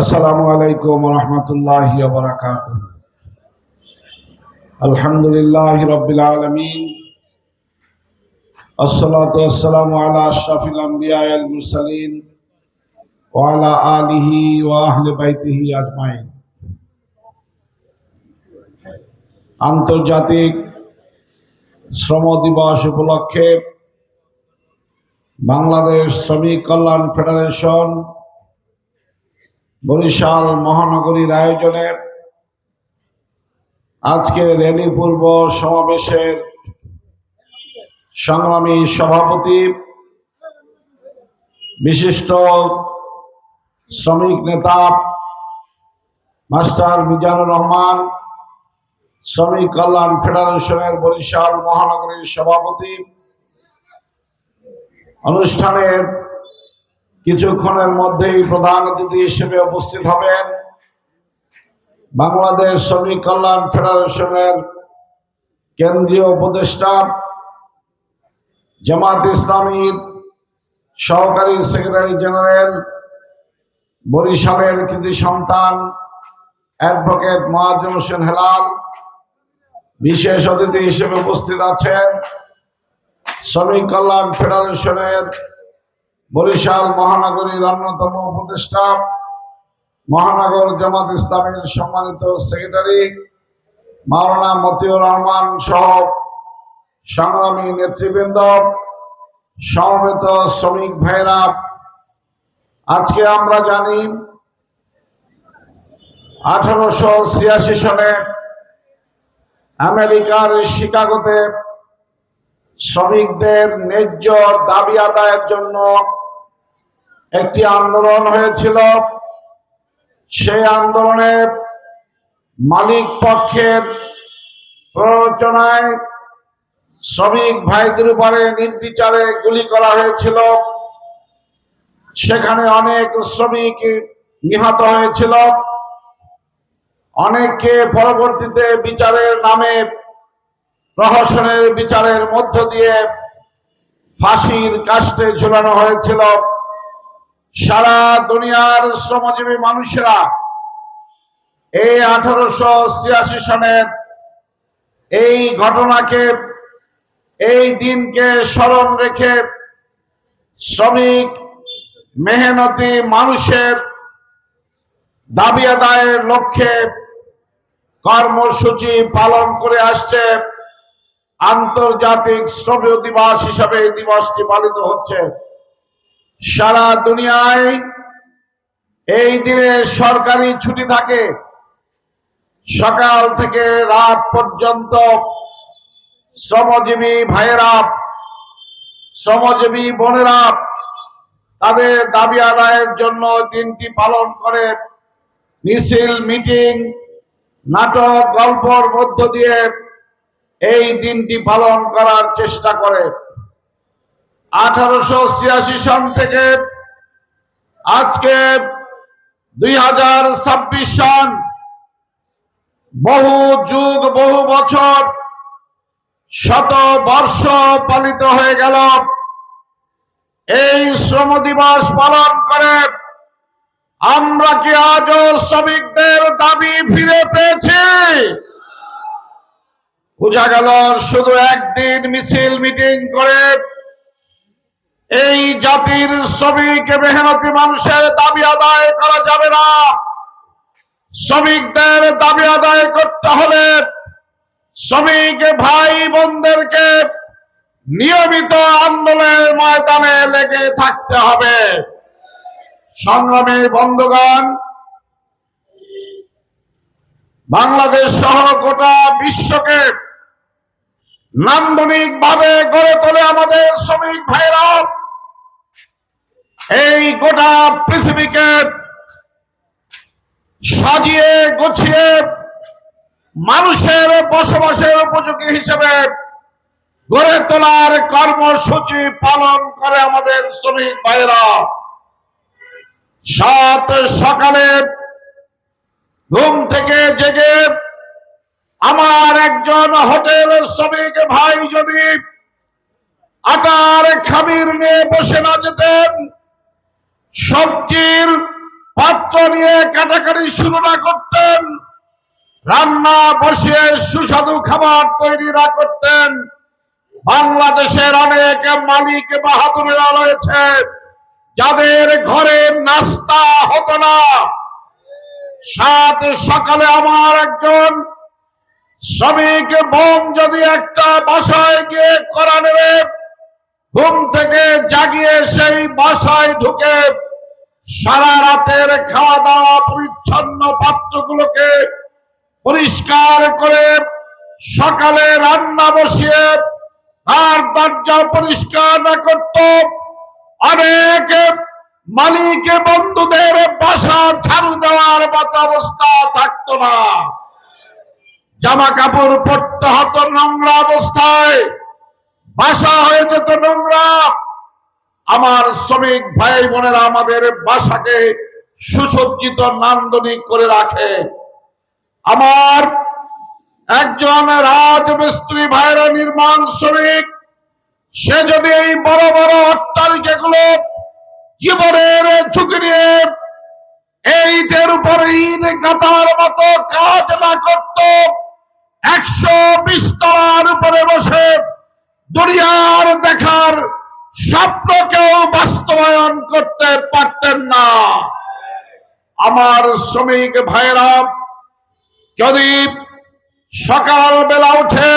আসসালামু আলাইকুম ওয়া রাহমাতুল্লাহি ওয়া বারাকাতুহু। আলহামদুলিল্লাহি রাব্বিল আলামিন, আসসালাতু ওয়াসসালামু আলা আশরাফিল আমবিয়া ওয়াল মুরসালিন ওয়া আলা আলিহি ওয়া আহলি বাইতিহি আজমাইন। আন্তর্জাতিক শ্রম দিবস উপলক্ষে বাংলাদেশ শ্রমিক কল্যাণ ফেডারেশন বরিশাল মহানগরীর আয়োজনে আজকে র্যালি পূর্ব সমাবেশের সংগ্রামী সভাপতি বিশিষ্ট শ্রমিক নেতা মাস্টার মিজানুর রহমান, শ্রমিক কল্যাণ ফেডারেশনের বরিশাল মহানগরীর সভাপতি, অনুষ্ঠানের কিছুক্ষণের মধ্যেই প্রধান অতিথি হিসেবে উপস্থিত হবেন বাংলাদেশ শ্রমিক কল্যাণ ফেডারেশনের কেন্দ্রীয় উপদেষ্টা, জামাত ইসলামীর সহকারী সেক্রেটারি জেনারেল, বরিশালের কৃতি সন্তান অ্যাডভোকেট মোয়াজ্জেম হোসেন হেলাল। বিশেষ অতিথি হিসেবে উপস্থিত আছেন শ্রমিক কল্যাণ ফেডারেশনের বরিশাল মহানগরীর অন্যতম উপদেষ্টা, মহানগর জামাত ইসলামীর সম্মানিত সেক্রেটারি মাওলানা মতিউর রহমান সহ সংগ্রামী নেতৃবৃন্দ, সমবেত শ্রমিক ভাইরা। আজকে আমরা জানি 1886 সালে আমেরিকার শিকাগোতে শ্রমিকদের ন্যায্য দাবি আদায়ের জন্য একটি আন্দোলন হয়েছিল। সেই আন্দোলনে মালিক পক্ষের প্ররোচনায় শ্রমিক ভাইদের উপরে নির্বিচারে গুলি করা হয়েছিল। সেখানে অনেক শ্রমিক নিহত হয়েছিল, অনেককে পরবর্তীতে বিচারের নামে প্রহসনের বিচারের মধ্য দিয়ে ফাঁসির কাস্টে ঝুলানো হয়েছিল। সারা দুনিয়ার শ্রমজীবী মানুষেরা এই 1886 সনের এই ঘটনাকে, এই দিনকে স্মরণ রেখে শ্রমিক মেহনতি মানুষের দাবি আদায়ের লক্ষ্যে কর্মসূচি পালন করে আসছে। আন্তর্জাতিক শ্রম দিবস হিসাবে এই দিবসটি পালিত হচ্ছে। সারা দুনিয়ায় এই দিনে সরকারি ছুটি থাকে। সকাল থেকে রাত পর্যন্ত শ্রমজীবী ভাইয়েরা, শ্রমজীবী বোনেরা তাদের দাবি আদায়ের জন্য দিনটি পালন করে মিছিল, মিটিং, নাটক, গল্পর মধ্য দিয়ে এই দিনটি পালন করার চেষ্টা করে। 1886 সন থেকে আজকে 2026 সন, বহু যুগ, বহু বছর, শত বর্ষ পালিত হয়ে গেল। এই শ্রম দিবস পালন করে আমরা কি আজও শ্রমিকদের দাবি ফিরে পেয়েছি? বোঝা গেল শুধু একদিন মিছিল, মিটিং করে এই জাতির শ্রমিক মেহনতি মানুষের দাবি আদায় করা যাবে না। শ্রমিকদের দাবি আদায় করতে হলে শ্রমিক ভাই বোনদেরকে নিয়মিত আন্দোলনের ময়দানে লেগে থাকতে হবে। সংগ্রামী বন্ধুগণ, বাংলাদেশ সহ গোটা বিশ্বকে নান্দনিক ভাবে গড়ে তোলে আমাদের শ্রমিক ভাইরা। এই গোটা পৃথিবীকে সাজিয়ে গুছিয়ে মানুষের বসবাসের উপযোগী হিসেবে গড়ে তোলার কর্মসূচি পালন করে আমাদের শ্রমিক ভাইরা। সাত সকালে ঘুম থেকে জেগে আমার একজন হোটেল শ্রমিক ভাই যদি আটার খামির নিয়ে বসে না যেতেন, সবজির পাত্র নিয়ে কাটাকাটি শুরু না করতেন, রান্না বসিয়ে সুস্বাদু খাবার তৈরি না করতেন, বাংলাদেশের অনেক মালিক বাহাদুরেরা রয়েছে যাদের ঘরে নাস্তা হতো না। সাত সকালে আমার একজন শ্রমিক বোন যদি একটা বাসায় গিয়ে করা নেবে, ঘুম থেকে জাগিয়ে সেই বাসায় ঢুকে সারা রাতের খাওয়া দাওয়া পরিচ্ছন্ন পাত্রগুলোকে পরিষ্কার করে সকালে রান্না বসিয়ে আর দরজা পরিষ্কার না করত, অনেক মালিক বন্ধুদের বাসা ঝাড়ু দেওয়ার মতো অবস্থা থাকতো না। জামা কাপড় পরতে হতো নোংরা অবস্থায়, বাসা হয়ে যেত নোংরা। আমার শ্রমিক ভাই বোনেরা আমাদের বাসাকে সুসজ্জিত নান্দনিক করে রাখে। আমার একজন রাজমিস্ত্রি ভাইরা নির্মাণ শ্রমিক, সে যদি এই বড় বড় অট্টালিকাগুলো জীবনের ঝুঁকি নিয়ে এইটার উপর ইট গাঁথার মতো কাজ না করত, 120 তলার উপরে বসে দুনিয়ার দেখার স্বপ্নকেও বাস্তবায়ন করতে পারতেন না। আমার শ্রমিক ভাইরা যদি সকালবেলা উঠে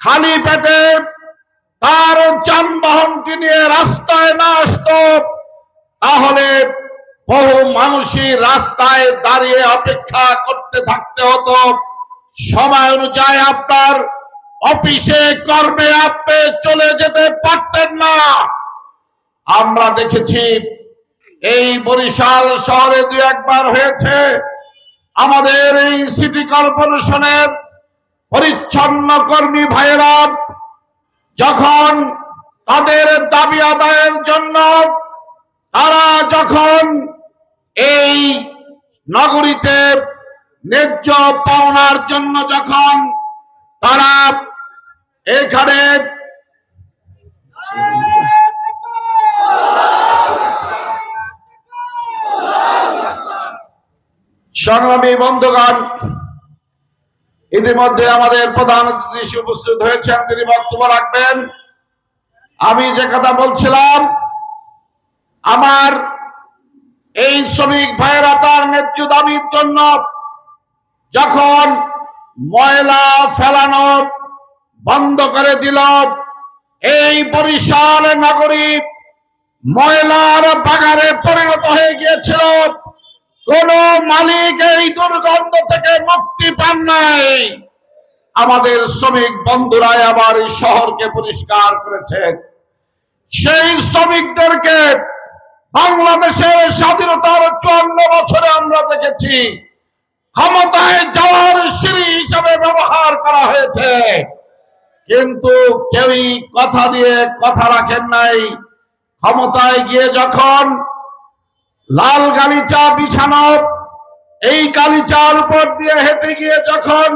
খালি পেটে তার যানবাহনটি নিয়ে রাস্তায় না আসত, তাহলে বহু মানুষই রাস্তায় দাঁড়িয়ে অপেক্ষা করতে থাকতে হতো। সময় অনুযায়ী আপনার অফিসে কর্মে আপনি চলে যেতে পারতেন না। আমরা দেখেছি এই বরিশাল শহরে দুই একবার হয়েছে, আমাদের এই সিটি কর্পোরেশনের পরিচ্ছন্ন কর্মী ভাইয়েরা যখন তাদের দাবি আদায়ের জন্য তারা যখন এই নগরীতে ন্যায্য পাওনার জন্য যখন তারা এখানে সংগ্রামী বন্ধুগণ, ইতিমধ্যে আমাদের প্রধান অতিথি উপস্থিত হয়েছেন, তিনি বক্তব্য রাখবেন। আমি যে কথা বলছিলাম, আমার এই শ্রমিক ভাইয়েরা তার ন্যায্য দাবির জন্য যখন ময়লা ফেলানো বন্ধ করে দিল, এই বরিশাল নগরী ময়লার বাগানে পরিণত হয়ে গিয়েছিল। কোন মালিক এই দুর্গন্ধ থেকে মুক্তি পান নাই। আমাদের শ্রমিক বন্ধুরাই আবার এই শহরকে পরিষ্কার করেছে। সেই শ্রমিকদেরকে বাংলাদেশের স্বাধীনতার 54 বছরে আমরা দেখেছি ক্ষমতায় যাওয়ার সিঁড়ি হিসাবে ব্যবহার করা হয়েছে, কিন্তু কেউই কথা দিয়ে কথা রাখেন নাই। ক্ষমতায় গিয়ে যখন লাল গালিচা বিছানো, এই গালিচার উপর দিয়ে হেঁটে গিয়ে যখন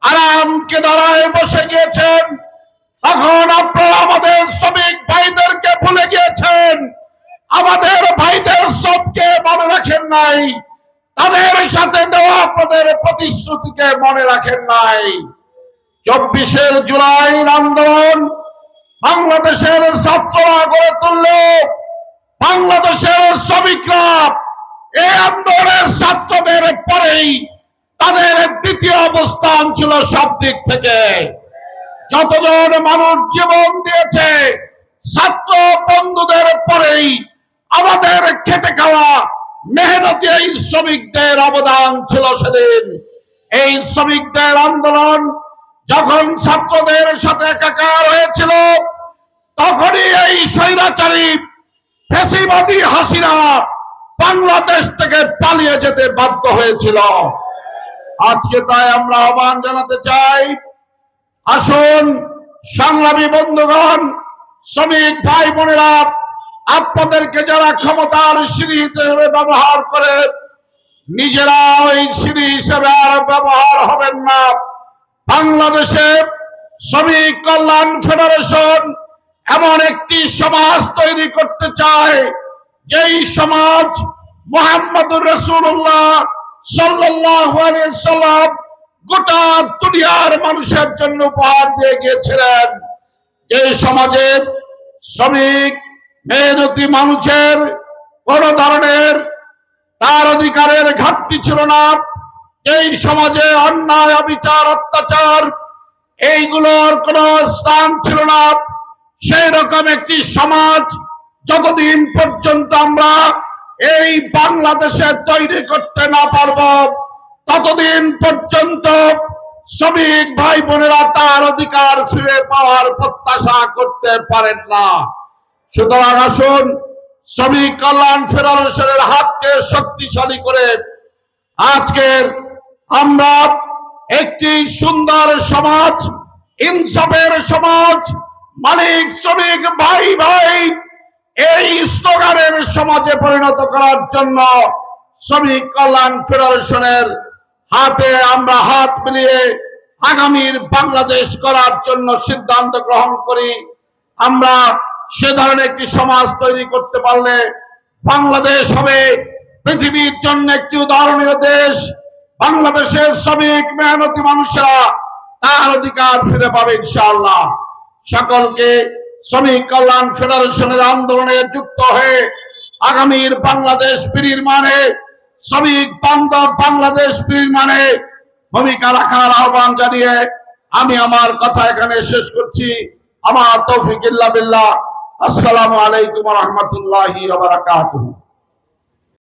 আরামকে দাঁড়ায় বসে গিয়েছেন, তখন আপনারা আমাদের শ্রমিক ভাইদেরকে ভুলে গিয়েছেন। আমাদের ভাইদের সবকে মনে রাখেন নাই, তাদের সাথে দেওয়া আপনাদের প্রতিশ্রুতিকে মনে রাখেন নাই। 24 জুলাই আন্দোলন বাংলাদেশের ছাত্ররা গড়ে তুলল, বাংলাদেশের শ্রমিকরা এই আন্দোলনের ছাত্রদের পরেই তাদের দ্বিতীয় অবস্থান ছিল সব দিক থেকে। যতজন মানুষ জীবন দিয়েছে ছাত্র বন্ধুদের পরেই আমাদের খেটে খাওয়া মেহনতি এই শ্রমিকদের অবদান ছিল সেদিন। এই শ্রমিকদের আন্দোলন যখন ছাত্রদের সাথে একাকার হয়েছিল, তখনই এই স্বৈরাচারী ফ্যাসিবাদী হাসিনা বাংলাদেশ থেকে পালিয়ে যেতে বাধ্য হয়েছিল। আজকে তাই আমরা আহ্বান জানাতে চাই, আসুন সংগ্রামী বন্ধুগণ, শ্রমিক ভাই বোনেরা, আপনাদেরকে যারা ক্ষমতার সিঁড়ি হিসেবে ব্যবহার করে, নিজেরা ওই সিঁড়ি হিসেবে আর ব্যবহার হবেন না। বাংলাদেশে শ্রমিক কল্যাণ ফেডারেশন এমন একটি সমাজ তৈরি করতে চায়, যেই সমাজ মুহাম্মদুর রাসূলুল্লাহ সাল্লাল্লাহু আলাইহি সাল্লাম গোটা দুনিয়ার মানুষের জন্য উপহার দিয়ে গিয়েছিলেন। যে সমাজে শ্রমিক মেহনতি মানুষের কোন ধরনের তার অধিকারের ঘাটতি ছিল না, এই সমাজে অন্যায় অবিচার অত্যাচার এইগুলোর কোন স্থান ছিল না, সেই রকম একটি সমাজ যতদিন পর্যন্ত আমরা এই বাংলাদেশে তৈরি করতে না পারব, ততদিন পর্যন্ত শ্রমিক ভাই বোনেরা তার অধিকার ফিরে পাওয়ার প্রত্যাশা করতে পারেন না। সুতরাং আসুন শ্রমিক কল্যাণ ফেডারেশনের হাতকে শক্তিশালী করে আজকের আমরা একটি সুন্দর সমাজ, ইনসাফের সমাজ, মালিক শ্রমিক ভাই ভাই এই স্লোগানের সমাজে পরিণত করার জন্য শ্রমিক কল্যাণ ফেডারেশনের হাতে আমরা হাত মিলিয়ে আগামীর বাংলাদেশ করার জন্য সিদ্ধান্ত গ্রহণ করি। আমরা সে ধরনের একটি সমাজ তৈরি করতে পারলে বাংলাদেশ হবে পৃথিবীর জন্য একটি উদাহরণীয় দেশ। বাংলাদেশের শ্রমিক মেহনতি মানুষেরা তার অধিকার ফিরে পাবে ইনশাআল্লাহ। সকলকে শ্রমিক কল্যাণ ফেডারেশনের আন্দোলনে যুক্ত হয়ে আগামীর বাংলাদেশ বিনির্মাণে, শ্রমিক বান্ধব বাংলাদেশ বিনির্মাণে ভূমিকা রাখার আহ্বান জানিয়ে আমি আমার কথা এখানে শেষ করছি। আমার তৌফিক ইল্লা বিল্লাহ। আসসালামু আলাইকুম ওয়া রাহমাতুল্লাহি ওয়া বারাকাতুহু।